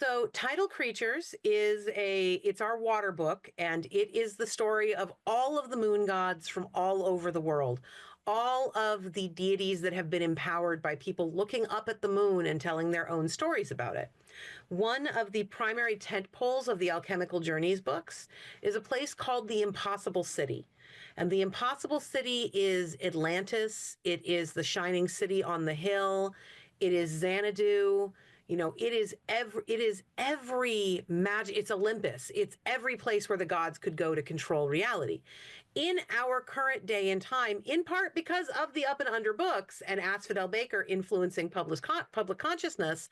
So Tidal Creatures is it's our water book, and it is the story of all of the moon gods from all over the world. All of the deities that have been empowered by people looking up at the moon and telling their own stories about it. One of the primary tent poles of the Alchemical Journeys books is a place called the Impossible City. And the Impossible City is Atlantis. It is the shining city on the hill. It is Xanadu. It is every magic. It's Olympus. It's every place where the gods could go to control reality. In our current day and time, in part because of the Up and Under books and Asphodel Baker influencing public consciousness,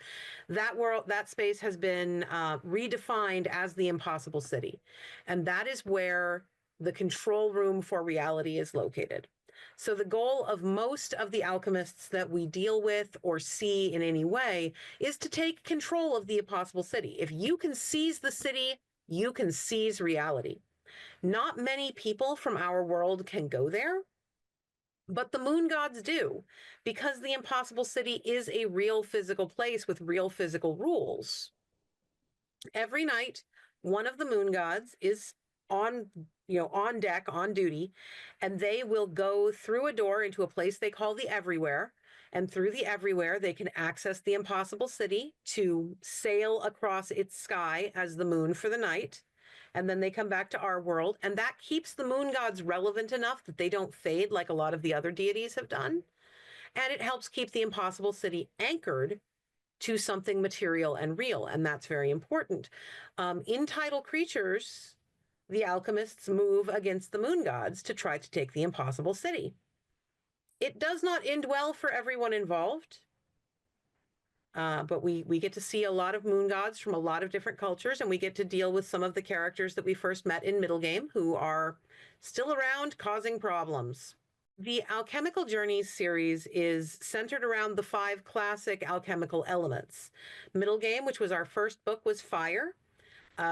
that space has been redefined as the Impossible City, and that is where the control room for reality is located. So the goal of most of the alchemists that we deal with or see in any way is to take control of the Impossible City. If you can seize the city, you can seize reality. Not many people from our world can go there, but the moon gods do, because the Impossible City is a real physical place with real physical rules. Every night, one of the moon gods is on deck, on duty, and they will go through a door into a place they call the Everywhere. And through the Everywhere, they can access the Impossible City to sail across its sky as the moon for the night. And then they come back to our world. And that keeps the moon gods relevant enough that they don't fade like a lot of the other deities have done. And it helps keep the Impossible City anchored to something material and real. And that's very important. In Tidal Creatures, the alchemists move against the moon gods to try to take the Impossible City. It does not end well for everyone involved, but we get to see a lot of moon gods from a lot of different cultures, and we get to deal with some of the characters that we first met in Middlegame who are still around causing problems. The Alchemical Journeys series is centered around the 5 classic alchemical elements. Middlegame, which was our first book, was fire.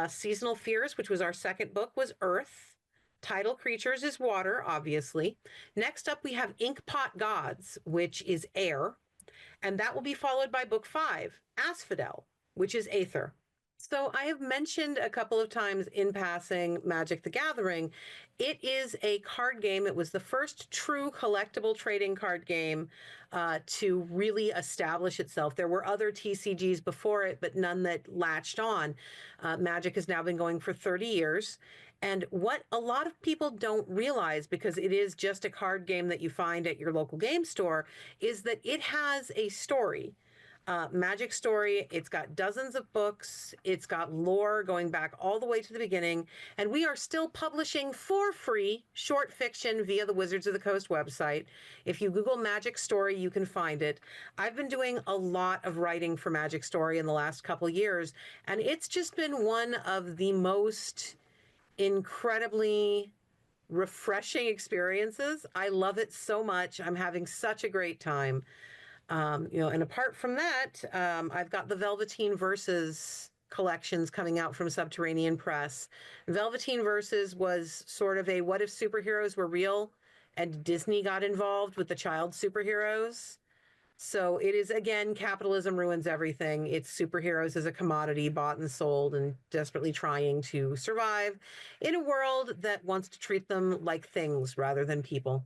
Seasonal Fears, which was our second book, was earth. Tidal Creatures is water, obviously. Next up, we have Inkpot Gods, which is air. And that will be followed by book 5, Asphodel, which is aether. So I have mentioned a couple of times in passing Magic the Gathering. It is a card game. It was the first true collectible trading card game to really establish itself. There were other TCGs before it, but none that latched on. Magic has now been going for 30 years. And what a lot of people don't realize, because it is just a card game that you find at your local game store, is that it has a story. Magic story. It's got dozens of books. It's got lore going back all the way to the beginning. And we are still publishing for free short fiction via the Wizards of the Coast website. If you Google Magic Story, you can find it. I've been doing a lot of writing for Magic Story in the last couple years, and it's just been one of the most incredibly refreshing experiences. I love it so much. I'm having such a great time. And apart from that, I've got the Velveteen Verses collections coming out from Subterranean Press. Velveteen Verses was sort of a what if superheroes were real and Disney got involved with the child superheroes. So it is, again, capitalism ruins everything. It's superheroes as a commodity bought and sold and desperately trying to survive in a world that wants to treat them like things rather than people.